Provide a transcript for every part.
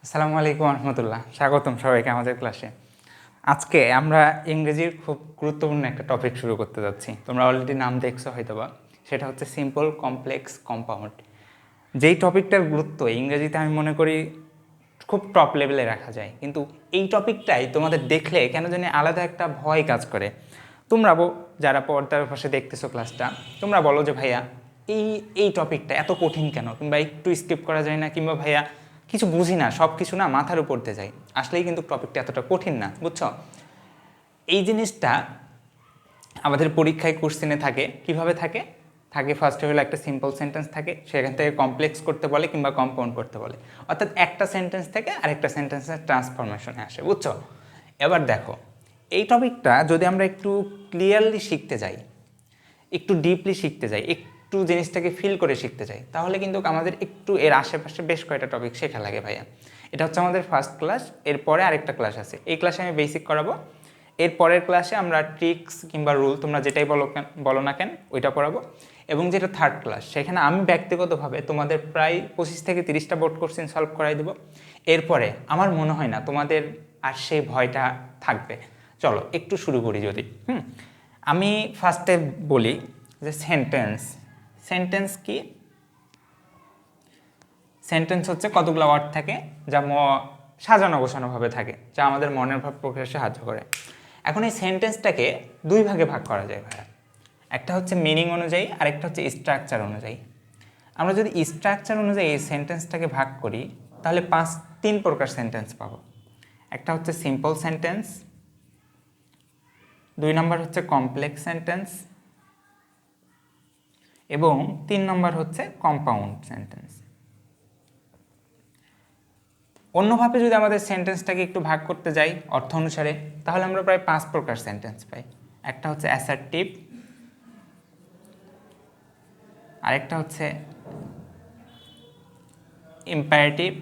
আসসালামু আলাইকুম রহমতুল্লাহ, স্বাগতম সবাইকে আমাদের ক্লাসে। আজকে আমরা ইংরেজির খুব গুরুত্বপূর্ণ একটা টপিক শুরু করতে যাচ্ছি। তোমরা অলরেডি নাম দেখছো হয়তোবা, সেটা হচ্ছে সিম্পল, কমপ্লেক্স, কম্পাউন্ড। যেই টপিকটার গুরুত্ব ইংরেজিতে আমি মনে করি খুব টপ লেভেলে রাখা যায়, কিন্তু এই টপিকটাই তোমাদের দেখলে কেন জানি আলাদা একটা ভয় কাজ করে। তোমরা যারা পর্দার পাশে দেখতেছো ক্লাসটা, তোমরা বলো যে ভাইয়া এই এই টপিকটা এত কঠিন কেন, কিংবা একটু স্কিপ করা যায় না, কিংবা ভাইয়া কিছু বুঝি না, সব কিছু না মাথার উপর দিয়ে যায়। আসলেই কিন্তু টপিকটা এতটা কঠিন না, বুঝছো? এই জিনিসটা আমাদের পরীক্ষায় কোশ্চেনে থাকে। কিভাবে থাকে? থাকে ফার্স্টে হলো একটা সিম্পল সেন্টেন্স থাকে, সেখান থেকে কমপ্লেক্স করতে বলে কিংবা কম্পাউন্ড করতে বলে, অর্থাৎ একটা সেন্টেন্স থেকে আরেকটা সেন্টেন্সের ট্রান্সফরমেশনে আসে, বুঝছো? এবার দেখো, এই টপিকটা যদি আমরা একটু ক্লিয়ারলি শিখতে যাই, একটু ডিপলি শিখতে যাই, একটু জিনিসটাকে ফিল করে শিখতে চাই, তাহলে কিন্তু আমাদের একটু এর আশেপাশে বেশ কয়েকটা টপিক শেখা লাগে ভাইয়া। এটা হচ্ছে আমাদের ফার্স্ট ক্লাস, এরপরে আরেকটা ক্লাস আছে। এই ক্লাসে আমি বেসিক করাবো, এর পরের ক্লাসে আমরা ট্রিক্স কিংবা রুল, তোমরা যেটাই বলো না কেন, ওইটা পড়াবো। এবং যেটা থার্ড ক্লাস, সেখানে আমি ব্যক্তিগতভাবে তোমাদের প্রায় 25 থেকে 30টা বোর্ড কোশ্চেন সলভ করাই দেবো। এরপরে আমার মনে হয় না তোমাদের আর সেই ভয়টা থাকবে। চলো একটু শুরু করি যদি। আমি ফার্স্টে বলি যে সেন্টেন্স। সেন্টেন্স কি? সেন্টেন্স হচ্ছে কতগুলো ওয়ার্ড থাকে যা সাজানো গোছানোভাবে থাকে, যা আমাদের মনের ভাব প্রকাশে সাহায্য করে। এখন এই সেন্টেন্সটাকে দুই ভাগে ভাগ করা যায় ভাইয়া। একটা হচ্ছে মিনিং অনুযায়ী, আরেকটা হচ্ছে স্ট্রাকচার অনুযায়ী। আমরা যদি স্ট্রাকচার অনুযায়ী এই সেন্টেন্সটাকে ভাগ করি, তাহলে 3 প্রকার সেন্টেন্স পাবো। একটা হচ্ছে সিম্পল সেন্টেন্স, 2 নম্বর হচ্ছে কমপ্লেক্স সেন্টেন্স, এবং 3 নম্বর হচ্ছে কম্পাউন্ড সেন্টেন্স। অন্যভাবে যদি আমাদের সেন্টেন্সটাকে একটু ভাগ করতে যাই অর্থ অনুসারে, তাহলে আমরা প্রায় 5 প্রকার সেন্টেন্স পাই। একটা হচ্ছে অ্যাসার্টিভ, আরেকটা হচ্ছে ইম্পারেটিভ,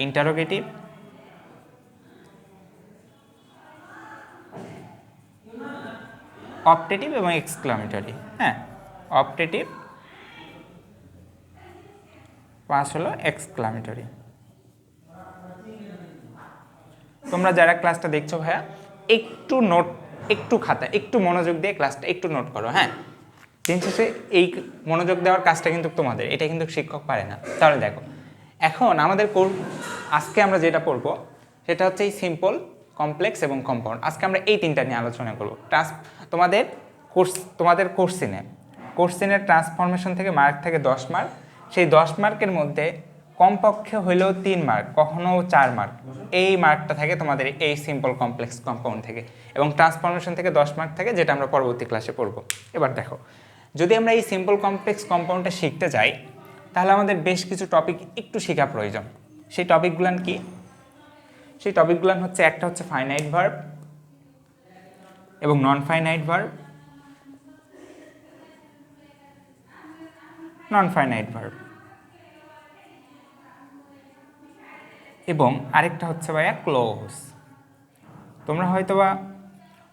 ইন্টারোগেটিভ, অপটেটিভ এবং এক্সক্লামেটরি। হ্যাঁ, অপটেটিভ, 5 হলো এক্সক্লামেটরি। তোমরা যারা ক্লাসটা দেখছো ভাইয়া, একটু নোট, একটু খাতা, একটু মনোযোগ দিয়ে ক্লাসটা একটু নোট করো। হ্যাঁ, দিন শেষে এই মনোযোগ দেওয়ার কাজটা কিন্তু তোমাদের, এটা কিন্তু শিক্ষক পারে না। তাহলে দেখো, এখন আমাদের আজকে আমরা যেটা পড়বো সেটা হচ্ছে এই সিম্পল, কমপ্লেক্স এবং কম্পাউন্ড। আজকে আমরা এই 3টা নিয়ে আলোচনা করবো। তোমাদের কোশ্চেনের ট্রান্সফরমেশন থেকে মার্ক থেকে 10 মার্ক। সেই 10 মার্কের মধ্যে কমপক্ষে হইলেও 3 মার্ক, কখনো 4 মার্ক, এই মার্কটা থাকে তোমাদের এই সিম্পল, কমপ্লেক্স, কম্পাউন্ড থেকে। এবং ট্রান্সফরমেশন থেকে 10 মার্ক থাকে, যেটা আমরা পরবর্তী ক্লাসে পড়বো। এবার দেখো, যদি আমরা এই সিম্পল, কমপ্লেক্স, কম্পাউন্ডটা শিখতে যাই, তাহলে আমাদের বেশ কিছু টপিক একটু শেখা প্রয়োজন। সেই টপিকগুলান কি? সেই টপিকগুলান হচ্ছে, একটা হচ্ছে ফাইনাইট ভার্ব এবং non finite verb, non finite verb, এবং আরেকটা হচ্ছে ভাইয়া ক্লোজ। তোমরা হয়তোবা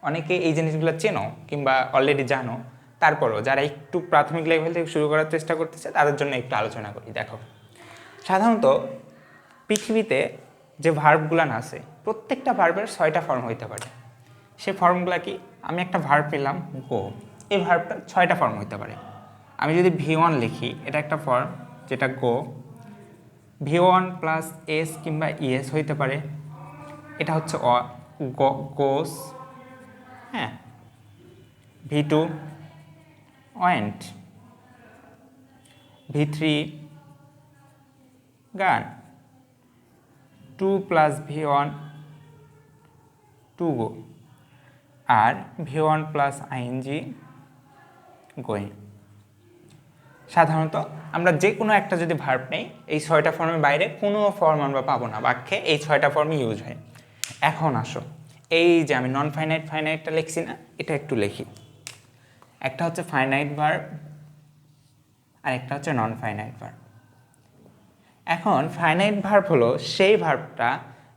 অনেকে এই জিনিসগুলো চেনো কিংবা অলরেডি জানো, তারপরও যারা একটু প্রাথমিক লেভেল থেকে শুরু করার চেষ্টা করতেছে তাদের জন্য একটু আলোচনা করি। দেখো, সাধারণত পৃথিবীতে যে ভার্বগুলান আছে, প্রত্যেকটা ভার্বের 6টা ফর্ম হইতে পারে। সে ফর্মগুলা কি? আমি একটা ভার্ব পেলাম গো, এই ভার্বটা 6টা ফর্ম হইতে পারে। আমি যদি V1 লিখি, এটা একটা ফর্ম যেটা গো। V1 প্লাস এস কিংবা ইএস হইতে পারে, এটা হচ্ছে গোস। হ্যাঁ, V2 went, V3 gone, 2 plus V1 to go, আর V1 প্লাস আইএনজি গোয়িং। সাধারণত আমরা যে কোনো একটা যদি ভার্ব নেই, এই 6টা ফর্মের বাইরে কোনো ফর্ম আমরা পাবো না বাক্যে, এই 6টা ফর্মই ইউজ হয়। এখন আসো, এই যে আমি নন ফাইনাইট ফাইনাইটটা লিখছি না, এটা একটু লিখি। একটা হচ্ছে ফাইনাইট ভার্ব আর একটা হচ্ছে নন ফাইনাইট ভার্ব। এখন ফাইনাইট ভার্ব হলো সেই ভার্বটা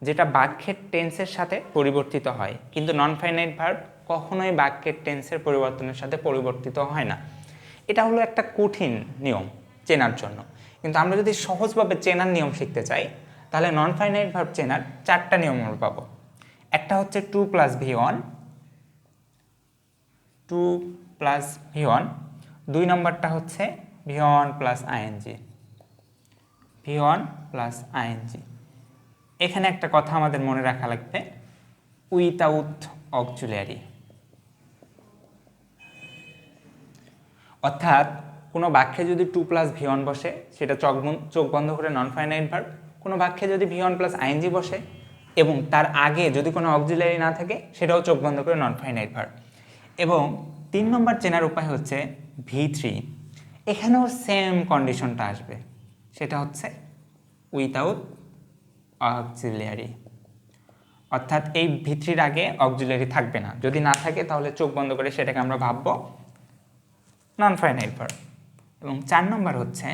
যেটা বাক্যের টেন্সের সাথে পরিবর্তিত হয়, কিন্তু নন ফাইনাইট ভার্ব কখনোই বাক্যের টেন্সের পরিবর্তনের সাথে পরিবর্তিত হয় না। এটা হলো একটা কঠিন নিয়ম চেনার জন্য। কিন্তু আমরা যদি সহজভাবে চেনার নিয়ম শিখতে চাই তাহলে নন ফাইনাইট ভার্ব চেনার 4টা নিয়ম আমরা পাবো। একটা হচ্ছে two plus V1, two plus V1। 2 নম্বরটা হচ্ছে V1 plus ING, V1 plus ING. এখানে একটা কথা আমাদের মনে রাখা লাগবে, উইথাউট অক্সিলিয়ারি। অর্থাৎ কোনো বাক্যে যদি টু প্লাস V1 বসে সেটা চোখ বন্ধ করে নন ফাইনাইট ভার্ব। কোনো বাক্যে যদি V1 প্লাস আইএনজি বসে এবং তার আগে যদি কোনো অক্সিলিয়ারি না থাকে সেটাও চোখ বন্ধ করে নন ফাইনাইট ভার্ব। এবং 3 নম্বর চেনার উপায় হচ্ছে V3। এখানেও সেম কন্ডিশনটা আসবে, সেটা হচ্ছে উইথাউট অক্সিলিয়ারি। অর্থাৎ এই V3-র আগে অক্সিলিয়ারি থাকবে না, যদি না থাকে তাহলে চোখ বন্ধ করে সেটাকে আমরা ভাববো নন ফাইনাইট ভার্ব। এবং 4 নম্বর হচ্ছে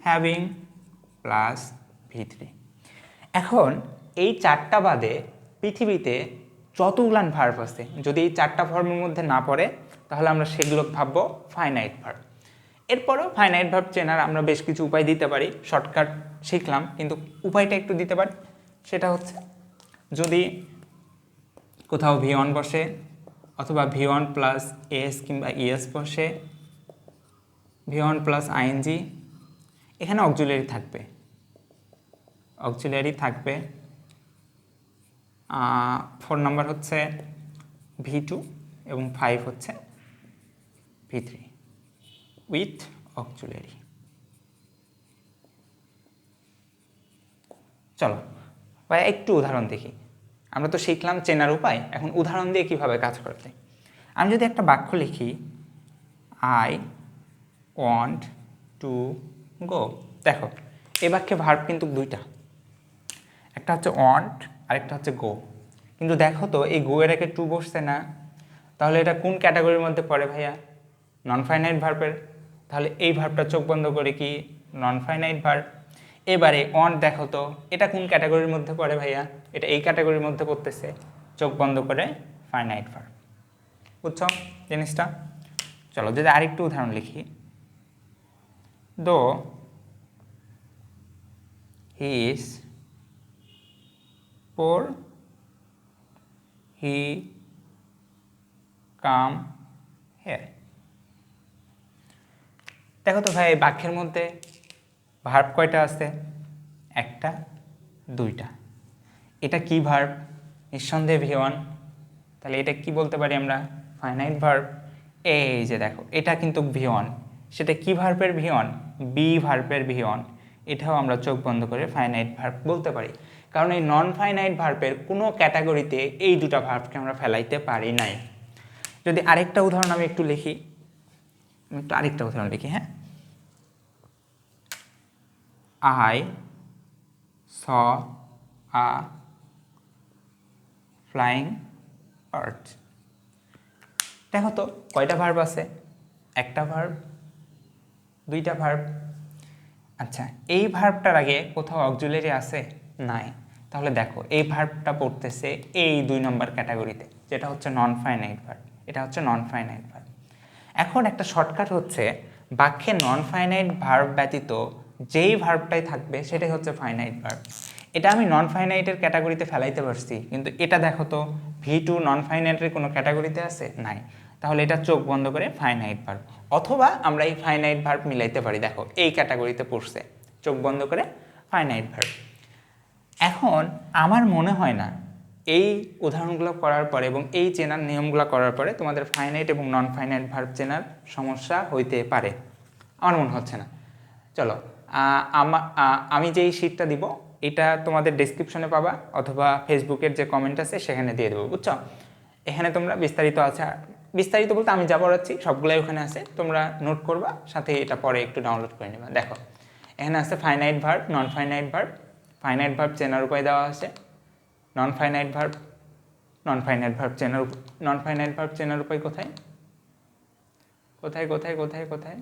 হ্যাভিং প্লাস V3। এখন এই 4টা বাদে পৃথিবীতে যতগুলান ভার্ব আছে যদি এই 4টা ফর্মের মধ্যে না পড়ে তাহলে আমরা সেগুলো ভাববো ফাইনাইট ভার্ব। এরপরও ফাইনাইট ভার্ব চেনার আমরা বেশ কিছু উপায় দিতে পারি, শর্টকাট শিখলাম কিন্তু উপায়টা একটু দিতে পারি। সেটা হচ্ছে যদি কোথাও V1 বসে অথবা V1 প্লাস এস কিংবা ইএস বসে, V1 প্লাস আইএনজি, এখানে অক্সিলিয়ারি থাকবে, অক্সিলিয়ারি থাকবে। 4 নম্বর হচ্ছে V2 এবং 5 হচ্ছে V3 উইথ অক্সিলিয়ারি। চলো ভাই একটু উদাহরণ দেখি। আমরা তো শিখলাম চেনার উপায়, এখন উদাহরণ দিয়ে কিভাবে কাজ করতে। আমি যদি একটা বাক্য লিখি, আই ওয়ান্ট টু গো, দেখো এই বাক্যে ভার্ব কিন্তু 2টা, একটা হচ্ছে ওয়ান্ট আর একটা হচ্ছে গো। কিন্তু দেখো তো এই গো এর আগে টু বসছে না, তাহলে এটা কোন ক্যাটাগরির মধ্যে পড়ে ভাইয়া? নন ফাইনাইট ভার্বের। তাহলে এই ভার্বটা চোখ বন্ধ করে কি নন ফাইনাইট ভার্ব। এবারে ওয়ান্ট দেখো তো এটা কোন ক্যাটাগরির মধ্যে পড়ে ভাইয়া? এটা এই ক্যাটাগরির মধ্যে পড়তেছে, চোখ বন্ধ করে ফাইনাইট ভার্ব। বুঝছো জিনিসটা? চলো যদি আরেকটু উদাহরণ লিখি, দো he is poor he come here. দেখো তো ভাই এই বাক্যের মধ্যে ভার্ব কয়টা আছে? 1টা 2টা। এটা কি ভার্ব? নিঃসন্দেহে V1। তাহলে এটা কি বলতে পারি আমরা? Finite verb. এই যে দেখো এটা কিন্তু V1, সেটা কি ভার্বের V1? বি ভার্বের V1। এটাও আমরা চোখ বন্ধ করে ফাইনাইট ভার্ব বলতে পারি, কারণ এই নন ফাইনাইট ভার্বের কোনো ক্যাটাগরিতে এই 2টা ভার্বকে আমরা ফেলাইতে পারি নাই। যদি আরেকটা উদাহরণ আমি একটু লিখি, আরেকটা উদাহরণ লিখি, হ্যাঁ। I saw a flying bird। দেখো তো কয়টা ভার্ব আছে? 1টা ভার্ব 2টা ভার্ব। আচ্ছা এই ভার্বটার আগে কোথাও অক্সিলিয়ারি আছে? নাই। তাহলে দেখো এই ভার্বটা পড়তেছে এই 2 নম্বর ক্যাটাগরিতে, যেটা হচ্ছে নন ফাইনাইট ভার্ব। এটা হচ্ছে নন ফাইনাইট ভার্ব। এখন একটা শর্টকাট হচ্ছে বাক্যে নন ফাইনাইট ভার্ব ব্যতীত যেই ভার্বটাই থাকবে সেটাই হচ্ছে ফাইনাইট ভার্ব। এটা আমি নন ফাইনাইটের ক্যাটাগরিতে ফেলাইতে পারছি, কিন্তু এটা দেখো তো V2 নন ফাইনাইটের কোনো ক্যাটাগরিতে আছে? নাই। তাহলে এটা চোখ বন্ধ করে ফাইনাইট ভার্ব। অথবা আমরা এই ফাইনাইট ভার্ব মিলাইতে পারি, দেখো এই ক্যাটাগরিতে পড়ছে, চোখ বন্ধ করে ফাইনাইট ভার্ব। এখন আমার মনে হয় না এই উদাহরণগুলো করার পরে এবং এই চেনার নিয়মগুলো করার পরে তোমাদের ফাইনাইট এবং নন ফাইনাইট ভার্ব চেনার সমস্যা হইতে পারে, আমার মনে হচ্ছে না। চলো আমি যেই শিটটা দিব এটা তোমাদের ডেসক্রিপশনে পাবা অথবা ফেসবুকের যে কমেন্ট আছে সেখানে দিয়ে দেবো, বুঝছো? এখানে তোমরা বিস্তারিত আছে, বিস্তারিত বলতে আমি যা পড়াচ্ছি সবগুলাই ওখানে আছে, তোমরা নোট করবা, সাথে এটা পরে একটু ডাউনলোড করে নেবা। দেখো এখানে আছে finite verb, non finite verb. Finite verb চেনার উপায় দেওয়া আছে, নন ফাইনাইট ভার্ব চেনার উপায় কোথায় কোথায় কোথায় কোথায় কোথায়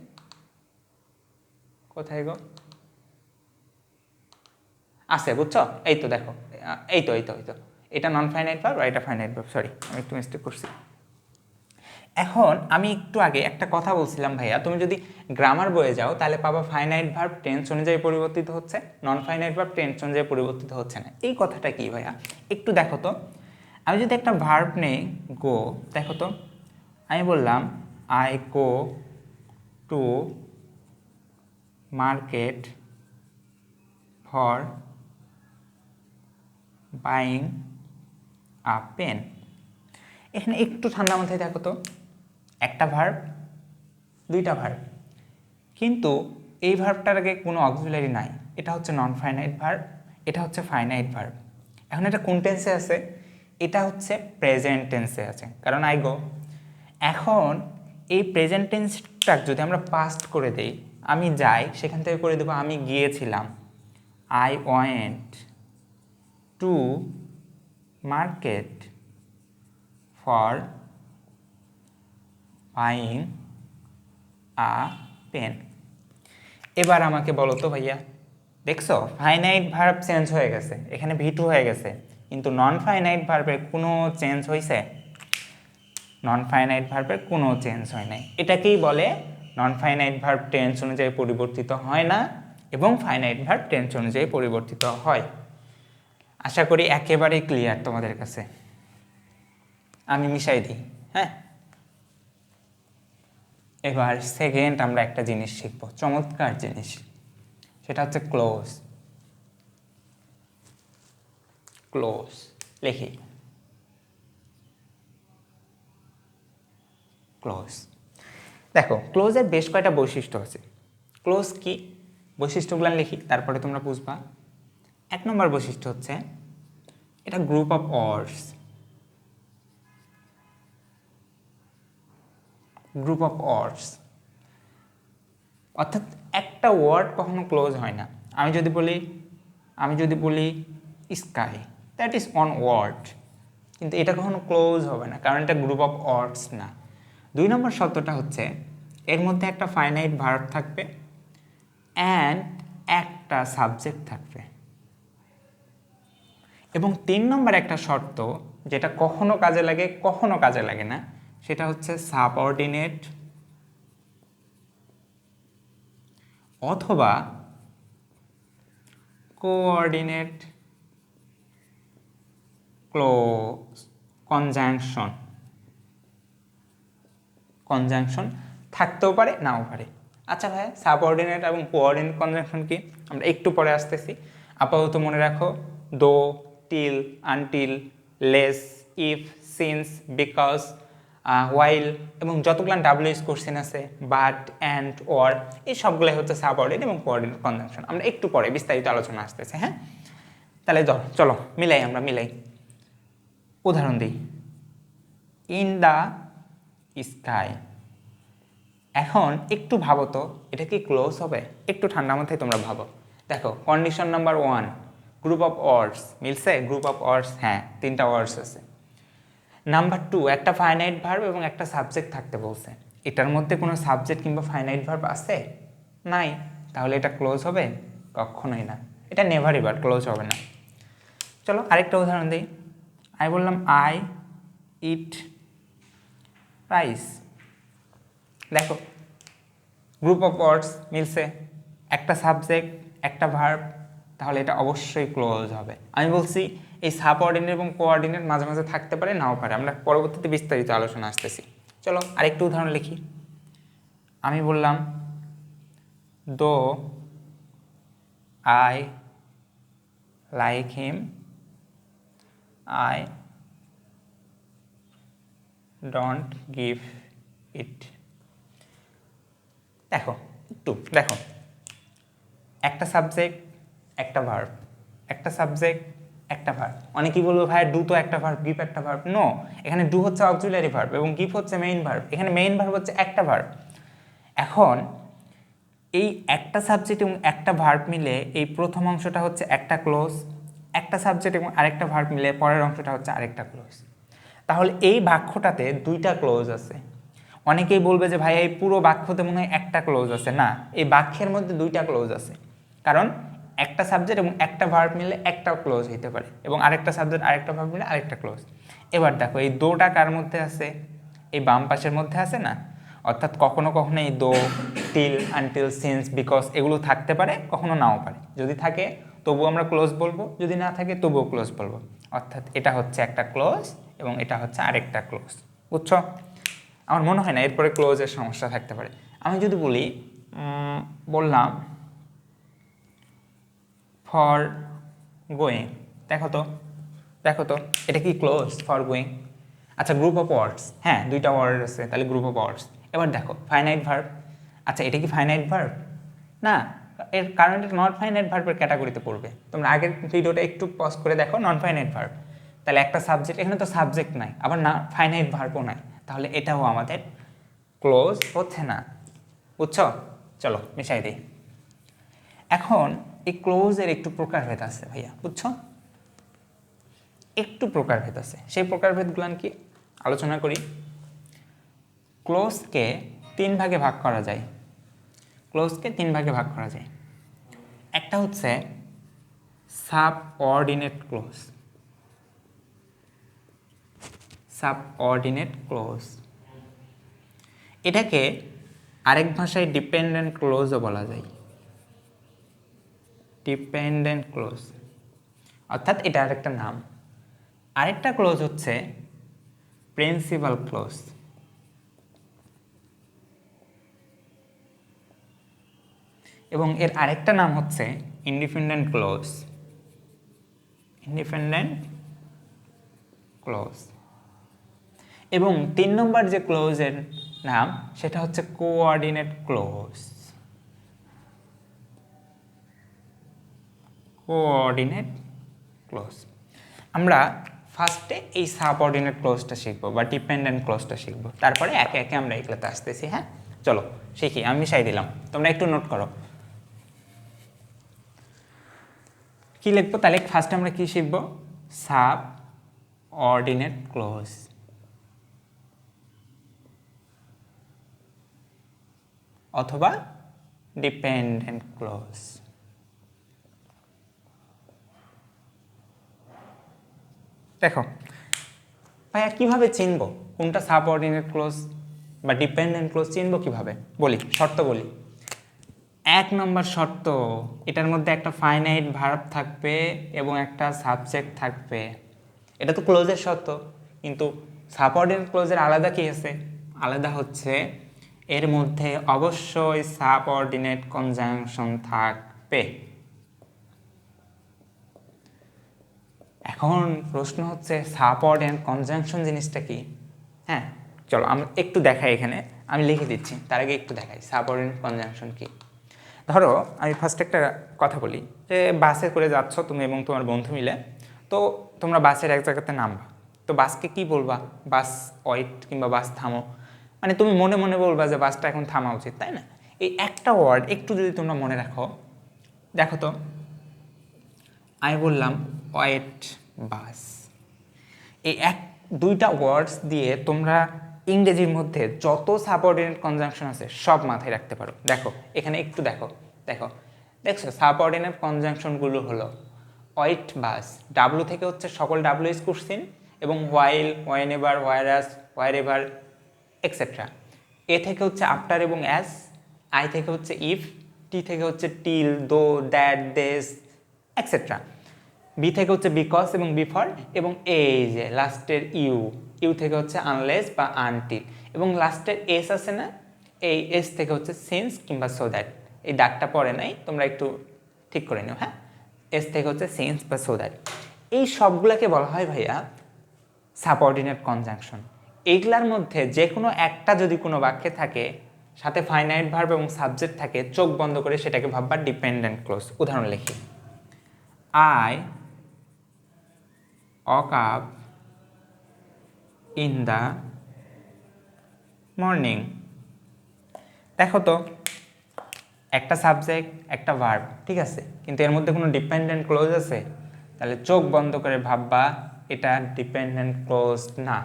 কোথায় গো আছে? বুঝছো? এই তো দেখো, এই তো এটা নন ফাইনাইট ভার্ব আর এটা ফাইনাইট ভার্ব। সরি আমি একটু মিস্টেক করছি। এখন আমি একটু আগে একটা কথা বলছিলাম ভাইয়া, তুমি যদি গ্রামার বইয়ে যাও তাহলে পাবা ফাইনাইট ভার্ব টেন্স অনুযায়ী পরিবর্তিত হচ্ছে, নন ফাইনাইট ভার্ব টেন্স অনুযায়ী পরিবর্তিত হচ্ছে না। এই কথাটা কি ভাইয়া, একটু দেখো তো। আমি যদি একটা ভার্ব নেই গো, দেখো তো, আমি বললাম I go to market for buying a pen. এখানে একটু ঠান্ডা মাথায় দেখো তো, একটা ভার্ব, দুইটা ভার্ব, কিন্তু এই ভার্বটার আগে কোনো অক্সিলারি নাই। এটা হচ্ছে নন ফাইনাইট ভার্ব, এটা হচ্ছে ফাইনাইট ভার্ব। এখন এটা কোন টেন্সে আছে? এটা হচ্ছে প্রেজেন্ট টেন্সে আছে, কারণ আই গো। এখন এই প্রেজেন্ট টেন্সটা যদি আমরা পাস্ট করে দেই, আমি যাই, সেখান থেকে করে দেবো আমি গিয়েছিলাম, I went to market for buying a pen. এবার আমাকে বলো তো ভাইয়া, দেখছো ফাইনাইট ভার্ব চেঞ্জ হয়ে গেছে, এখানে ভি2 হয়ে গেছে, কিন্তু নন ফাইনাইট ভার্বের কোনো চেঞ্জ হয়েছে? নন ফাইনাইট ভার্বের কোনো চেঞ্জ হয় নাই। এটাকেই বলে নন ফাইনাইট ভার্ব টেন্স অনুযায়ী পরিবর্তিত হয় না এবং ফাইনাইট ভার্ব টেন্স অনুযায়ী পরিবর্তিত হয়। আশা করি একেবারেই ক্লিয়ার তোমাদের কাছে। আমি মিশাই দিই, হ্যাঁ। এবার সেকেন্ড আমরা একটা জিনিস শিখবো, চমৎকার জিনিস, সেটা হচ্ছে ক্লোজ। ক্লোজ লিখি, ক্লোজ। দেখো ক্লোজের বেশ কয়টা বৈশিষ্ট্য আছে। ক্লোজ কি, বৈশিষ্ট্যগুলো লিখি, তারপরে তোমরা বুঝবা। 1 নম্বর বৈশিষ্ট্য হচ্ছে এটা group of words. Group of words অর্থাৎ একটা ওয়ার্ড কখনো ক্লোজ হয় না। আমি যদি বলি sky, that is one word, কিন্তু এটা কখনো ক্লোজ হবে না, কারণ এটা গ্রুপ অফ ওয়ার্ডস না। 2 নম্বর শব্দটা হচ্ছে এর মধ্যে একটা ফাইনাইট ভার্ব থাকবে অ্যান্ড একটা সাবজেক্ট থাকবে। এবং 3 নম্বর একটা শর্ত, যেটা কখনো কাজে লাগে কখনো কাজে লাগে না, সেটা হচ্ছে সাবঅর্ডিনেট অথবা কোঅর্ডিনেট ক্লোজ কনজাংশন। কনজাংশন থাকতেও পারে, নাও পারে। আচ্ছা ভাইয়া, সাবঅর্ডিনেট এবং কোঅর্ডিনেট কনজাংশন কি, আমরা একটু পরে আসতেছি। আপাতত মনে রাখো though, till, until, less, if, since, because, while এবং যতগুলো ডাব্লিউএস কোশ্চেন আছে, বাট, অ্যান্ড, অর, এই সবগুলোই হচ্ছে সাবঅর্ডিনেট এবং কোঅর্ডিনেট কনজাংশন। আমরা একটু পরে বিস্তারিত আলোচনা আসতেছে, হ্যাঁ। তাহলে চলো মিলাই, আমরা মিলাই। উদাহরণ দিই, ইন দ্য স্কাই। এখন একটু ভাবো তো, এটা কি ক্লোজ হবে? একটু ঠান্ডা মাথায় তোমরা ভাবো। দেখো condition number 1, group of words মিলছে, গ্রুপ অফ ওয়ার্ডস, হ্যাঁ 3টা ওয়ার্ডস আছে। নাম্বার 2, একটা ফাইনাইট ভার্ব এবং একটা সাবজেক্ট থাকতে বলছে। এটার মধ্যে কোনো সাবজেক্ট কিংবা ফাইনাইট ভার্ব আছে? নাই। তাহলে এটা ক্লোজ হবে? কখনোই না, এটা নেভার এভার ক্লোজ হবে না। চলো আরেকটা উদাহরণ দিই। আমি বললাম আই ইট রাইস। দেখো গ্রুপ অফ ওয়ার্ডস মিলছে, একটা সাবজেক্ট একটা ভার্ব, তাহলে এটা অবশ্যই ক্লোজ হবে। আমি বলছি এই সাবঅর্ডিনেট এবং কোঅর্ডিনেট মাঝে মাঝে থাকতে পারে, নাও পারে, আমরা পরবর্তীতে বিস্তারিত আলোচনা আসতেছি। চলো আরেকটু উদাহরণ লিখি। আমি বললাম though I like him, I don't give it. দেখো দেখো, একটা সাবজেক্ট একটা ভার্ব, একটা সাবজেক্ট একটা ভার্ব। অনেকেই বলবো ভাই ডু তো একটা ভার্ব, গিভ একটা ভার্ব। নো, এখানে ডু হচ্ছে অক্সিলারি ভার্ব এবং গিভ হচ্ছে মেইন ভার্ব। এখানে মেইন ভার্ব হচ্ছে একটা ভার্ব। এখন এই একটা সাবজেক্ট এবং একটা ভার্ব মিলে এই প্রথম অংশটা হচ্ছে একটা ক্লোজ, একটা সাবজেক্ট এবং আরেকটা ভার্ব মিলে পরের অংশটা হচ্ছে আরেকটা ক্লোজ। তাহলে এই বাক্যটাতে 2টা ক্লোজ আছে। অনেকেই বলবে যে ভাই এই পুরো বাক্যতে মনে হয় একটা ক্লোজ আছে। না, এই বাক্যের মধ্যে 2টা ক্লোজ আছে, কারণ একটা সাবজেক্ট এবং একটা ভার্ব মিলে একটা ক্লোজ হইতে পারে এবং আরেকটা সাবজেক্ট আরেকটা ভার্ব মিলে আরেকটা ক্লোজ। এবার দেখো এই দোটা কার মধ্যে আছে? এই বাম পাশের মধ্যে আছে না, অর্থাৎ কখনো কখনো এই দো, টিল, আনটিল, সিন্স, বিকজ এগুলো থাকতে পারে, কখনো নাও পারে। যদি থাকে তবুও আমরা ক্লোজ বলবো, যদি না থাকে তবুও ক্লোজ বলবো। অর্থাৎ এটা হচ্ছে একটা ক্লোজ এবং এটা হচ্ছে আরেকটা ক্লোজ। বুঝছো? আমার মনে হয় না এরপরে ক্লোজের সমস্যা থাকতে পারে। আমি যদি বলি, বললাম ফর গোয়িং, দেখো তো এটা কি ক্লোজ? For going. আচ্ছা, গ্রুপ অফ ওয়ার্ডস, হ্যাঁ দুইটা ওয়ার্ড আছে, তাহলে গ্রুপ অফ ওয়ার্ডস। এবার দেখো ফাইনাইট ভার্ব, আচ্ছা এটা কি ফাইনাইট ভার্ব? না, এর কারণ এটা নন ফাইনাইট ভার্বের ক্যাটাগরিতে পড়বে। তোমরা আগের ভিডিওটা একটু পজ করে দেখো, নন ফাইনাইট ভার্ব। তাহলে একটা সাবজেক্ট, এখানে তো সাবজেক্ট নাই, আবার না ফাইনাইট ভার্বও নাই, তাহলে এটাও আমাদের ক্লোজ হচ্ছে না। বুঝছো? চলো মিশাই দিই। এখন এই ক্লোজের একটু প্রকারভেদ আছে ভাইয়া, বুঝছো? একটু প্রকারভেদ আছে, সেই প্রকারভেদগুলান কি আলোচনা করি। ক্লোজকে তিন ভাগে ভাগ করা যায়, একটা হচ্ছে সাবঅর্ডিনেট ক্লোজ, এটাকে আরেক ভাষায় ডিপেন্ডেন্ট ক্লোজও বলা যায়, অর্থাৎ এটা আরেকটা নাম। আরেকটা ক্লোজ হচ্ছে প্রিন্সিপাল ক্লোজ, এবং এর আরেকটা নাম হচ্ছে ইন্ডিপেন্ডেন্ট ক্লোজ। এবং 3 নম্বর যে ক্লোজের নাম সেটা হচ্ছে কোঅর্ডিনেট ক্লোজ। আমরা ফার্স্টে এই সাবঅর্ডিনেট ক্লোজটা শিখবো বা ডিপেন্ডেন্ট ক্লোজটা শিখবো, তারপরে একে একে আমরা এগুলোতে আসতেছি। হ্যাঁ চলো শিখি, আমি মিশাই দিলাম, তোমরা একটু নোট করো কি লিখবো। তাহলে ফার্স্টে আমরা কি শিখবো? সাবঅর্ডিনেট ক্লোজ অথবা ডিপেন্ডেন্ট ক্লোজ। দেখো ভাইয়া কিভাবে চিনবো কোনটা সাবঅর্ডিনেট ক্লোজ বা ডিপেন্ডেন্ট ক্লোজ? চিনবো কিভাবে বলি, শর্ত বলি। 1 নম্বর শর্ত, এটার মধ্যে একটা ফাইনাইট ভার্ব থাকবে এবং একটা সাবজেক্ট থাকবে। এটা তো ক্লোজের শর্ত, কিন্তু সাবঅর্ডিনেট ক্লোজের আলাদা কি আছে? আলাদা হচ্ছে এর মধ্যে অবশ্যই সাবঅর্ডিনেট কনজাংশন থাকবে। এখন প্রশ্ন হচ্ছে সাবঅর্ডিনেট কনজাংশন জিনিসটা কি? হ্যাঁ চলো আমরা একটু দেখাই, এখানে আমি লিখে দিচ্ছি, তার আগে একটু দেখাই সাবঅর্ডিনেট কনজাংশন কি। ধরো আমি ফার্স্ট একটা কথা বলি, যে বাসে করে যাচ্ছ তুমি এবং তোমার বন্ধু মিলে, তো তোমরা বাসের এক জায়গাতে নামবা, তো বাসকে কি বলবা? বাস ওয়েট কিংবা বাস থামো, মানে তুমি মনে মনে বলবা যে বাসটা এখন থামা উচিত, তাই না? এই একটা ওয়ার্ড একটু যদি তোমরা মনে রাখো, দেখো তো আমি বললাম ওয়েট বাস, এই দুইটা ওয়ার্ডস দিয়ে তোমরা ইংরেজির মধ্যে যত সাবঅর্ডিনেট কনজাংশন আছে সব মাথায় রাখতে পারো। দেখো এখানে একটু দেখছো সাবঅর্ডিনেট কনজাংশনগুলো হলো ওয়েট বাস, ডাব্লু থেকে হচ্ছে সকল ডাব্লু ইজ কোশ্চেন, এবং while, whenever, whereas, wherever etcetera. A থেকে হচ্ছে আফটার এবং অ্যাজ, আই থেকে হচ্ছে ইফ, টি থেকে হচ্ছে টিল, দো, দ্যাট, দেস এক্সেট্রা। বি থেকে হচ্ছে বিকজ এবং বিফর, এবং এই যে লাস্টের ইউ থেকে হচ্ছে আনলেস বা আনটিল, এবং লাস্টের এস আছে না, এই এস থেকে হচ্ছে সিন্স কিংবা সো দ্যাট। এই দাগটা পড়ে নাই, তোমরা একটু ঠিক করে নিও। হ্যাঁ, এস থেকে হচ্ছে সিন্স বা সো দ্যাট, এই সবগুলোকে বলা হয় ভাইয়া সাবঅর্ডিনেট কনজাংশন। এইগুলার মধ্যে যে কোনো একটা যদি কোনো বাক্যে থাকে, সাথে ফাইনাইট ভার্ব এবং সাবজেক্ট থাকে, চোখ বন্ধ করে সেটাকে ভাববা ডিপেন্ডেন্ট ক্লোজ। উদাহরণ লিখি, I woke up in the morning। দেখো তো একটা সাবজেক্ট একটা ভার্ব, ঠিক আছে, কিন্তু এর মধ্যে কোনো ডিপেন্ডেন্ট ক্লোজ আছে? তাহলে চোখ বন্ধ করে ভাববা এটা ডিপেন্ডেন্ট ক্লোজ না।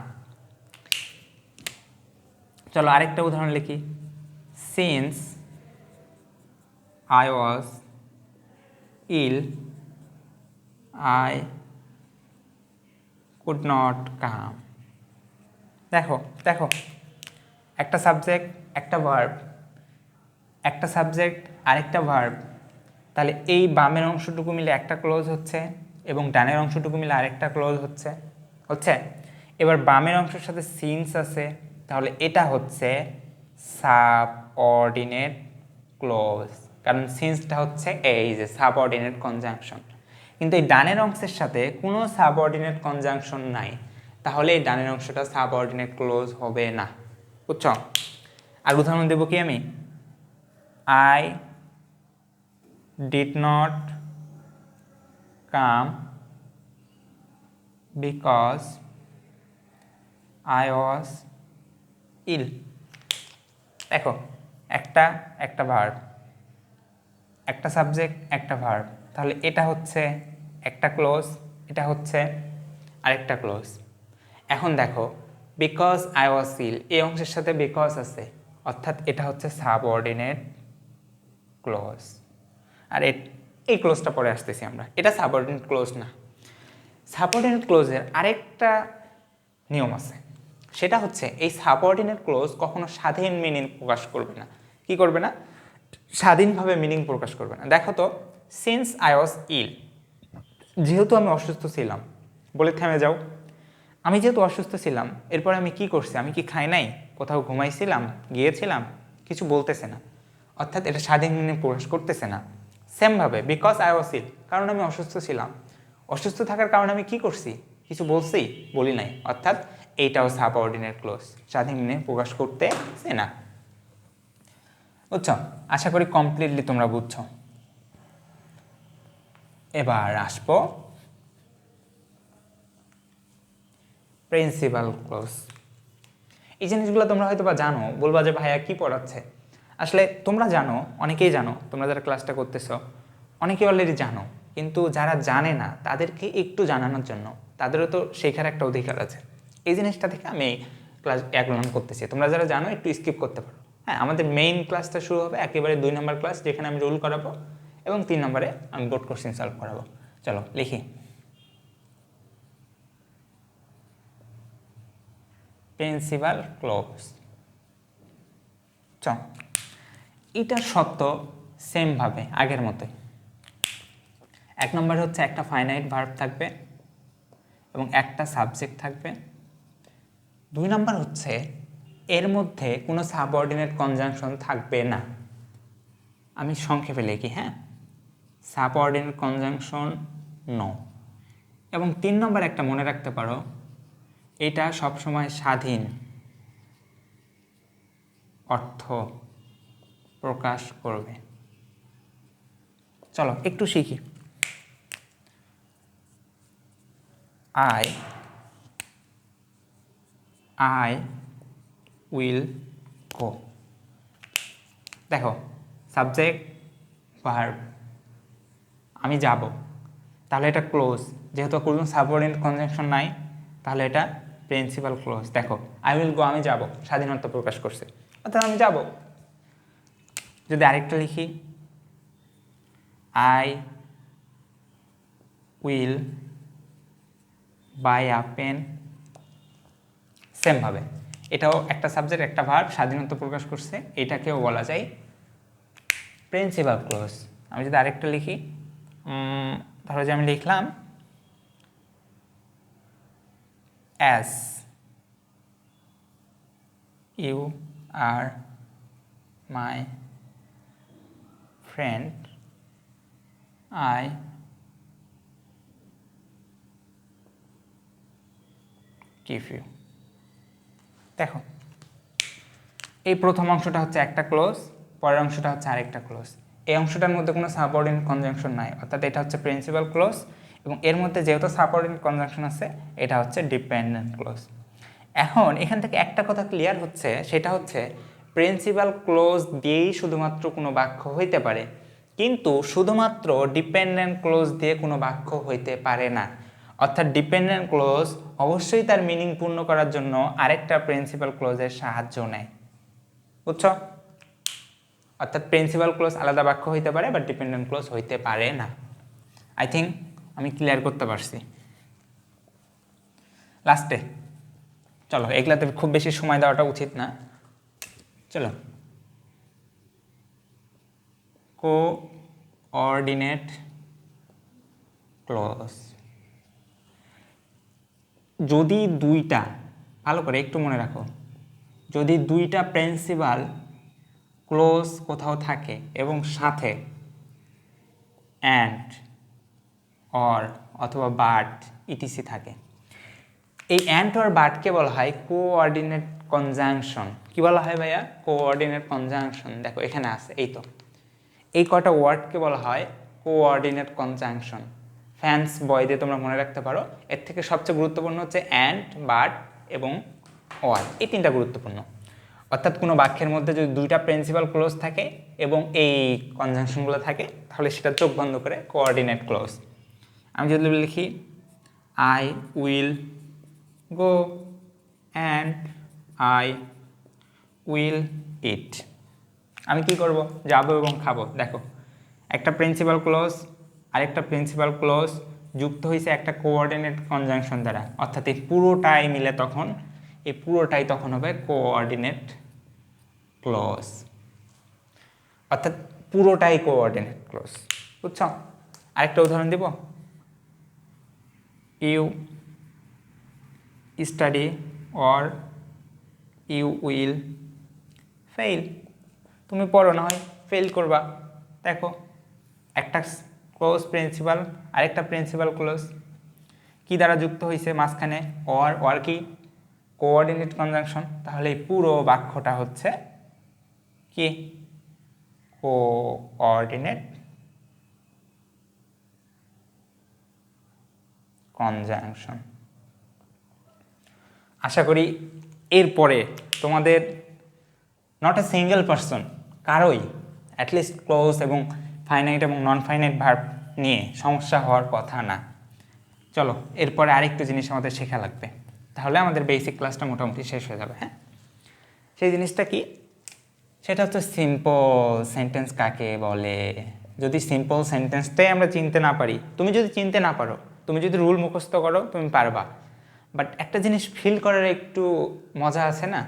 চলো আরেকটা উদাহরণ লিখি, since I was ill I could not come. দেখো দেখো, একটা সাবজেক্ট একটা ভার্ব, একটা সাবজেক্ট আরেকটা ভার্ব, তাহলে এই বামের অংশটুকু মিলে একটা ক্লোজ হচ্ছে এবং ডানের অংশটুকু মিলে আরেকটা ক্লোজ হচ্ছে হচ্ছে। এবার বামের অংশের সাথে সিন্স আছে, তাহলে এটা হচ্ছে সাবঅর্ডিনেট ক্লোজ, কারণ সিন্সটা হচ্ছে এই যে সাবঅর্ডিনেট কনজাংশন। কিন্তু এই ডানের অংশের সাথে কোনো সাবঅর্ডিনেট কনজাংশন নাই, তাহলে এই ডানের অংশটা সাবঅর্ডিনেট ক্লোজ হবে না। বুঝছ? আর উদাহরণ দেবো কি আমি, I did not come because I was ill. দেখো, একটা ভার্ব, একটা সাবজেক্ট একটা ভার্ব, তাহলে এটা হচ্ছে একটা ক্লোজ, এটা হচ্ছে আরেকটা ক্লোজ। এখন দেখো, বিকজ আই ওয়াজ ইল, এই অংশের সাথে বিকজ আছে, অর্থাৎ এটা হচ্ছে সাবঅর্ডিনেট ক্লোজ। আর এই ক্লোজটা পরে আসতেছি আমরা, এটা সাবঅর্ডিনেট ক্লোজ না। সাবঅর্ডিনেট ক্লোজের আরেকটা নিয়ম আছে, সেটা হচ্ছে এই সাবঅর্ডিনেট ক্লোজ কখনো স্বাধীন মিনিং প্রকাশ করবে না। কি করবে না? স্বাধীনভাবে মিনিং প্রকাশ করবে না। দেখো তো, সিন্স আই ওয়াজ ইল, যেহেতু আমি অসুস্থ ছিলাম, বলে থেমে যাও। আমি যেহেতু অসুস্থ ছিলাম, এরপরে আমি কি করছি? আমি কি খাই নাই, কোথাও ঘুমাইছিলাম, গিয়েছিলাম, কিছু বলতেছে না, অর্থাৎ এটা স্বাধীন মিনিং প্রকাশ করতেছে না। সেমভাবে বিকজ আই ওয়াজ ইল, কারণ আমি অসুস্থ ছিলাম, অসুস্থ থাকার কারণে আমি কি করছি? কিছু বলছি? বলি নাই, অর্থাৎ এইটাও সাবঅর্ডিনেট ক্লোজ, স্বাধীন মিনিং প্রকাশ করতেছে না। বুঝছো? আশা করি কমপ্লিটলি তোমরা বুঝছো। এবার আসবো প্রিন্সিপাল ক্লোজ। এই জিনিসগুলো তোমরা হয়তো বা জানো, বলবা যে ভাইয়া কি পড়াচ্ছে। আসলে তোমরা জানো, অনেকেই জানো, তোমরা যারা ক্লাসটা করতেছো অনেকেই অলরেডি জানো, কিন্তু যারা জানে না তাদেরকে একটু জানানোর জন্য, তাদেরও তো শেখার একটা অধিকার আছে। এই জিনিসটা থেকে আমি ক্লাস একলান করতেছি। তোমরা যারা জানো একটু স্কিপ করতে পারো। হ্যাঁ, আমাদের মেইন ক্লাসটা শুরু হবে একেবারে 2 নম্বর ক্লাস, যেখানে আমি রুল করাবো, এবং 3 নম্বরে আমি বোর্ড কোশ্চেন সলভ করাবো। চলো লিখি, প্রিন্সিপাল ক্লোজ। চ এটা সত্য সেমভাবে আগের মতোই। 1 নম্বরে হচ্ছে একটা ফাইনাইট ভার্ব থাকবে এবং একটা সাবজেক্ট থাকবে। 2 নম্বর হচ্ছে এর মধ্যে কোনো সাবঅর্ডিনেট কনজাংশন থাকবে না। আমি সংক্ষেপে লিখি, হ্যাঁ, সাবঅর্ডিনেট কনজাংশন নো। এবং 3 নম্বর একটা মনে রাখতে পারো, এটা সবসময় স্বাধীন অর্থ প্রকাশ করবে। চলো একটু শিখি। I will go। দেখো, সাবজেক্ট ভার্ব, আমি যাব, তাহলে এটা ক্লোজ, যেহেতু কোনো সাবঅর্ডিনেট কনজাংশন নাই, তাহলে এটা প্রিন্সিপাল ক্লোজ। দেখো, আই উইল গো, আমি যাব, স্বাধীনতা প্রকাশ করছে, অর্থাৎ আমি যাব। যদি আরেকটা লিখি, I will buy a pen, সেমভাবে এটাও একটা সাবজেক্ট একটা ভার্ব, স্বাধীনতা প্রকাশ করছে, এটাকেও বলা যায় প্রিন্সিপাল ক্লোজ। আমি যদি আরেকটা লিখি, ধরো যে আমি লিখলাম as you are my friend I give you. দেখো, এই প্রথম অংশটা হচ্ছে একটা ক্লোজ, পরের অংশটা হচ্ছে আরেকটা ক্লোজ। এই অংশটার মধ্যে কোনো সাবঅর্ডিনেট কনজাংশন নাই, অর্থাৎ এটা হচ্ছে প্রিন্সিপাল ক্লোজ, এবং এর মধ্যে যেহেতু সাবঅর্ডিনেট কনজাংশন আছে, এটা হচ্ছে ডিপেন্ডেন্ট ক্লোজ। এখন এখান থেকে একটা কথা ক্লিয়ার হচ্ছে, সেটা হচ্ছে প্রিন্সিপাল ক্লোজ দিয়েই শুধুমাত্র কোনো বাক্য হইতে পারে, কিন্তু শুধুমাত্র ডিপেন্ডেন্ট ক্লোজ দিয়ে কোনো বাক্য হইতে পারে না। অর্থাৎ ডিপেন্ডেন্ট ক্লোজ অবশ্যই তার মিনিং পূর্ণ করার জন্য আরেকটা প্রিন্সিপাল ক্লোজের সাহায্য নেয়। বুঝছো? অর্থাৎ প্রিন্সিপাল ক্লোজ আলাদা বাক্য হইতে পারে, বাট ডিপেন্ডেন্ট ক্লোজ হইতে পারে না। আই থিঙ্ক আমি ক্লিয়ার করতে পারছি লাস্টে। চলো এগুলাতে খুব বেশি সময় দেওয়াটা উচিত না। চলো, কোঅর্ডিনেট ক্লজ। যদি দুইটা, ভালো করে একটু মনে রাখো, যদি দুইটা প্রিন্সিপাল ক্লোজ কোথাও থাকে এবং সাথে অ্যান্ড, অর অথবা বাট ইটিসি থাকে, এই অ্যান্ড অর বাটকে বলা হয় কোঅর্ডিনেট কনজাংশন। কি বলা হয় ভাইয়া? Coordinate conjunction. দেখো এখানে আছে, এই তো এই কটা ওয়ার্ডকে বলা হয় কোঅর্ডিনেট কনজাংশন। ফ্যান্স বয় দিয়ে তোমরা মনে রাখতে পারো। এর থেকে সবচেয়ে গুরুত্বপূর্ণ হচ্ছে অ্যান্ড, বাট এবং অর, এই তিনটা গুরুত্বপূর্ণ। অর্থাৎ কোনো বাক্যের মধ্যে যদি দুইটা প্রিন্সিপাল ক্লোজ থাকে এবং এই কনজাংশনগুলো থাকে, তাহলে সেটা চোখ বন্ধ করে কোঅর্ডিনেট ক্লোজ। আমি যদি লিখি I will go and I will eat, আমি কি করব? যাবো এবং খাবো। দেখো একটা প্রিন্সিপাল ক্লোজ আরেকটা প্রিন্সিপাল ক্লোজ যুক্ত হয়েছে একটা কোঅর্ডিনেট কনজাংশন দ্বারা, অর্থাৎ এই পুরোটাই মিলে তখন, এই পুরোটাই তখন হবে কোঅর্ডিনেট ক্লজ, অর্থাৎ পুরোটাই কোঅর্ডিনেট ক্লজ। বুঝছো? আরেকটা উদাহরণ দিব, you study or you will fail, তুমি পড়ো না হয় ফেল করবা। দেখো একটা ক্লোজ প্রিন্সিপাল আরেকটা প্রিন্সিপাল ক্লোজ কি দ্বারা যুক্ত হয়েছে মাঝখানে? অর, অর কি? Coordinate conjunction. তাহলে এই পুরো বাক্যটা হচ্ছে কি? Coordinate conjunction. আশা করি এরপরে তোমাদের নট এ সিঙ্গেল পারসন, কারোই অ্যাটলিস্ট ক্লোজ এবং ফাইনাইট এবং নন ফাইনাইট ভার্ব নিয়ে সমস্যা হওয়ার কথা না। চলো এরপরে আরেকটু জিনিস আমাদের শেখা লাগবে, তাহলে আমাদের বেসিক ক্লাসটা মোটামুটি শেষ হয়ে যাবে। হ্যাঁ, সেই জিনিসটা কি? সেটা হচ্ছে সিম্পল সেন্টেন্স কাকে বলে। যদি সিম্পল সেন্টেন্সটাই আমরা চিনতে না পারি, তুমি যদি চিনতে না পারো, তুমি যদি রুল মুখস্থ করো তুমি পারবা, বাট একটা জিনিস ফিল করার একটু মজা আছে না?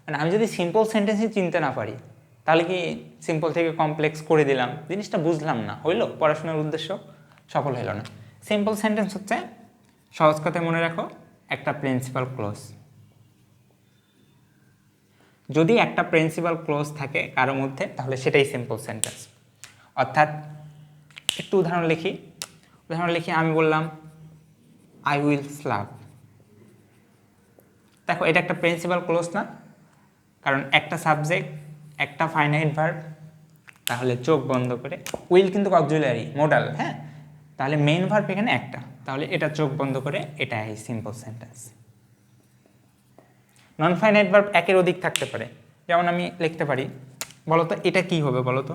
মানে আমি যদি সিম্পল সেন্টেন্সই চিনতে না পারি, তাহলে কি সিম্পল থেকে কমপ্লেক্স করে দিলাম, জিনিসটা বুঝলাম না, হইলো? পড়াশোনার উদ্দেশ্য সফল হইল না। সিম্পল সেন্টেন্স হচ্ছে, সহজ কথায় মনে রাখো, একটা প্রিন্সিপাল ক্লোজ। যদি একটা প্রিন্সিপাল ক্লোজ থাকে কারো মধ্যে, তাহলে সেটাই সিম্পল সেন্টেন্স। অর্থাৎ একটু উদাহরণ লিখি, আমি বললাম আই উইল স্লাভ। দেখো এটা একটা প্রিন্সিপাল ক্লোজ না? কারণ একটা সাবজেক্ট, একটা ফাইনাইট ভার্ব, তাহলে চোখ বন্ধ করে, উইল কিন্তু অক্সিলারি মোডাল, হ্যাঁ, তাহলে মেইন ভার্ব এখানে একটা, তাহলে এটা চোখ বন্ধ করে এটাই simple sentence. Non finite verb একের অধিক থাকতে পারে, যেমন আমি লিখতে পারি, বলতো এটা কি হবে বলতো?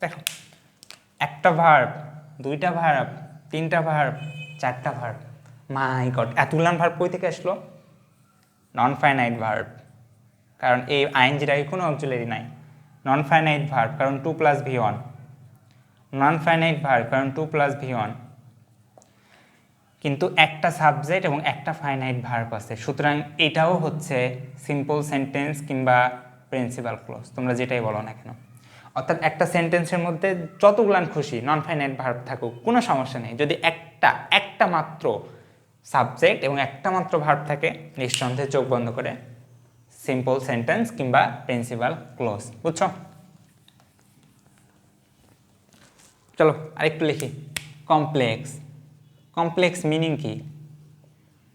দেখো একটা ভার্ব, দুইটা ভার্ব, তিনটা ভার্ব, চারটা ভার্ব, মাই গড, এতগুলান ভার্ব কই থেকে আসলো? নন ফাইনাইট ভার্ব, কারণ এই আইএনজিটাকে কোনো অক্সিলারি নাই। নন ফাইনাইট ভার্ব কারণ 2 + V1, নন ফাইনাইট ভার্ব কারণ 2 + V1, কিন্তু একটা সাবজেক্ট এবং একটা ফাইনাইট ভার্ব আছে, সুতরাং এটাও হচ্ছে সিম্পল সেন্টেন্স কিংবা প্রিন্সিপাল ক্লোজ, তোমরা যেটাই বলো না কেন। অর্থাৎ একটা সেন্টেন্সের মধ্যে যতগুলান খুশি নন ফাইনাইট ভার্ব থাকুক কোনো সমস্যা নেই, যদি একটা মাত্র সাবজেক্ট এবং একটা মাত্র ভার্ব থাকে, নিঃসন্দেহে চোখ বন্ধ করে সিম্পল সেন্টেন্স কিংবা প্রিন্সিপাল ক্লোজ। বুঝছো? চলো আরেকটু লিখি, কমপ্লেক্স। কমপ্লেক্স মিনিং কি?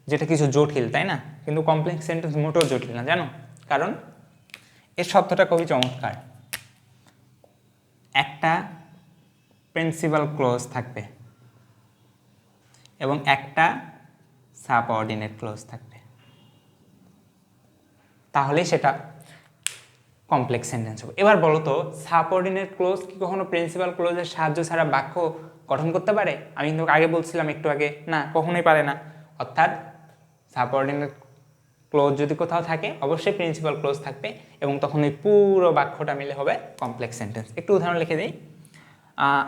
যেটা কিছু জটিল, তাই না? কিন্তু কমপ্লেক্স সেন্টেন্স মোটেও জটিল না, জানো? কারণ এর শব্দটা খুবই চমৎকার। একটা প্রিন্সিপাল ক্লোজ থাকবে এবং একটা সাবঅর্ডিনেট ক্লোজ থাকবে, তাহলে সেটা কমপ্লেক্স সেন্টেন্স হবে। এবার বলো তো, সাবঅর্ডিনেট ক্লোজ কি কখনো প্রিন্সিপাল ক্লোজের সাহায্য ছাড়া বাক্য গঠন করতে পারে? আমি কিন্তু আগে বলছিলাম একটু আগে, না, কখনোই পারে না। অর্থাৎ সাবঅর্ডিনেট ক্লোজ যদি কোথাও থাকে অবশ্যই প্রিন্সিপাল ক্লোজ থাকবে এবং তখন এই পুরো বাক্যটা মিলে হবে কমপ্লেক্স সেন্টেন্স। একটু উদাহরণ লিখে দিই।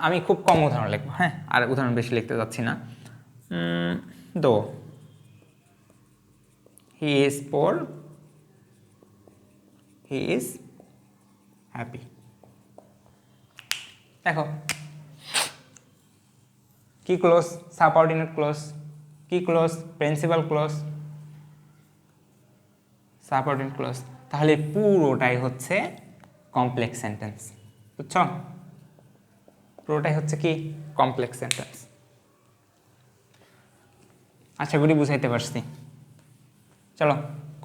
আমি খুব কম উদাহরণ লিখবো, হ্যাঁ, আর উদাহরণ বেশি লিখতে যাচ্ছি না। Though he is poor, he is happy. দেখো কি ক্লোজ? Subordinate clause. কি clause? Principal clause, subordinate clause. তাহলে পুরোটাই হচ্ছে কমপ্লেক্স সেন্টেন্স, বুঝছো? পুরোটাই হচ্ছে কি কমপ্লেক্স সেন্টেন্স। আশা করি বুঝাইতে পারছি। চলো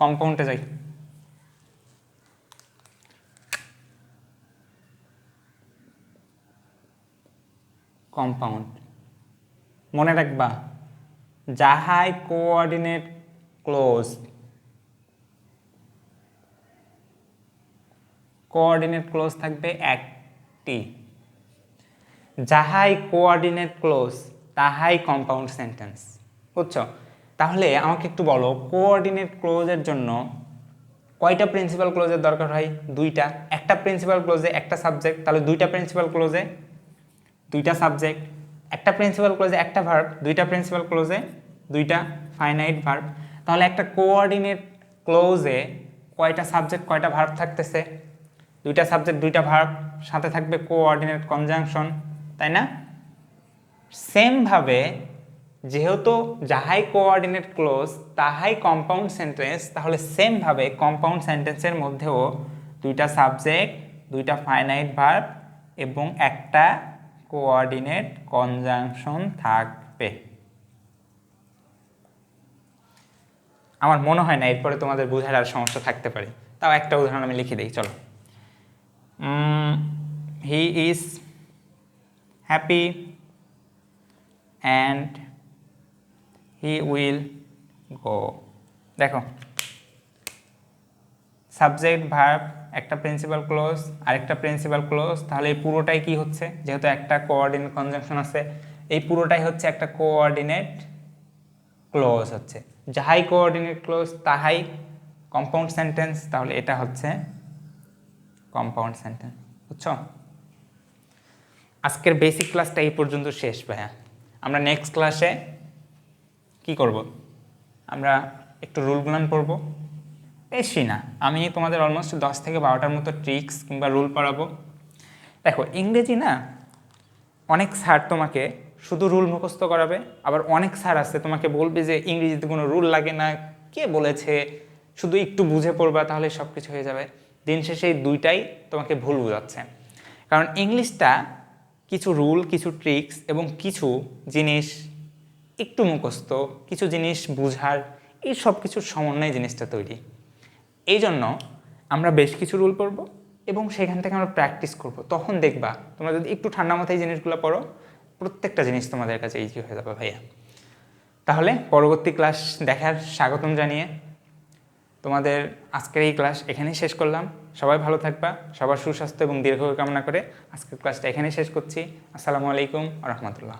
কম্পাউন্ডে যাই। কম্পাউন্ড মনে রাখবা, যাহাই কোঅর্ডিনেট ক্লোজ, কোঅর্ডিনেট ক্লোজ থাকবে একটি। যাহাই কোঅর্ডিনেট ক্লোজ তাহাই কম্পাউন্ড সেন্টেন্স, বুঝছো? তাহলে আমাকে একটু বলো, কোঅর্ডিনেট ক্লোজের জন্য কয়টা প্রিন্সিপাল ক্লোজের দরকার হয়? দুইটা। একটা প্রিন্সিপাল ক্লোজে একটা সাবজেক্ট, তাহলে দুইটা প্রিন্সিপাল ক্লোজে দুইটা সাবজেক্ট। একটা প্রিন্সিপাল ক্লোজে একটা ভার্ব, দুইটা প্রিন্সিপাল ক্লোজে দুইটা ফাইনাইট ভার্ব। তাহলে একটা কোঅর্ডিনেট ক্লোজে কয়টা সাবজেক্ট কয়টা ভার্ব থাকতেছে? দুইটা সাবজেক্ট দুইটা ভার্ব, সাথে থাকবে কোঅর্ডিনেট কনজাংশন, তাই না? সেমভাবে যেহেতু যাহাই কোঅর্ডিনেট ক্লোজ তাহাই কম্পাউন্ড সেন্টেন্স, তাহলে সেমভাবে কম্পাউন্ড সেন্টেন্সের মধ্যেও দুইটা সাবজেক্ট দুইটা ফাইনাইট ভার্ব এবং একটা কোঅর্ডিনেট কনজাংশন থাকবে। আমার মনে হয় না এরপরে তোমাদের বোঝার আর সমস্যা থাকতে পারে। তাও একটা উদাহরণ আমি লিখে দিই, চলো। হি is happy and he will go. দেখো সাবজেক্ট ভার্ব একটা প্রিন্সিপাল ক্লোজ আরেকটা প্রিন্সিপাল ক্লোজ, তাহলে এই পুরোটাই কি হচ্ছে? যেহেতু একটা কোঅর্ডিনেট কনজাংশন আছে, এই পুরোটাই হচ্ছে একটা কোঅর্ডিনেট ক্লোজ হচ্ছে। যাহাই কোঅর্ডিনেট ক্লোজ তাহাই কম্পাউন্ড সেন্টেন্স, তাহলে এটা হচ্ছে কম্পাউন্ড সেন্টেন্স, বুঝছো? আজকের বেসিক ক্লাসটা এই পর্যন্ত শেষ ভাইয়া। আমরা নেক্সট ক্লাসে কি করব? আমরা একটু রুল গুলান পড়ব, বেশি না, আমি তোমাদের অলমোস্ট 10 থেকে 12টার মতো ট্রিক্স কিংবা রুল পড়াবো। দেখো ইংরেজি না, অনেক স্যার তোমাকে শুধু রুল মুখস্থ করাবে, আবার অনেক স্যার আছে তোমাকে বলবে যে ইংরেজিতে কোনো রুল লাগে না, কে বলেছে, শুধু একটু বুঝে পড়বা তাহলে সব কিছু হয়ে যাবে। দিন শেষে এই দুইটাই তোমাকে ভুল বোঝাচ্ছে। কারণ ইংলিশটা কিছু রুল, কিছু ট্রিক্স এবং কিছু জিনিস একটু মুখস্থ, কিছু জিনিস বুঝার, এই সব কিছুর সমন্বয়ে জিনিসটা তৈরি। এই জন্য আমরা বেশ কিছু রুল পড়ব এবং সেখান থেকে আমরা প্র্যাকটিস করব। তখন দেখবা তোমরা যদি একটু ঠান্ডা মাথায় জিনিসগুলো পড়ো, প্রত্যেকটা জিনিস তোমাদের কাছে ইজি হয়ে যাবে ভাইয়া। তাহলে পরবর্তী ক্লাস দেখার স্বাগতম জানিয়ে তোমাদের আজকের এই ক্লাস এখানেই শেষ করলাম। সবাই ভালো থাকবা, সবার সুস্বাস্থ্য এবং দীর্ঘায়ু কামনা করে আজকের ক্লাসটা এখানেই শেষ করছি। আসসালামু আলাইকুম ওয়া রাহমাতুল্লাহ।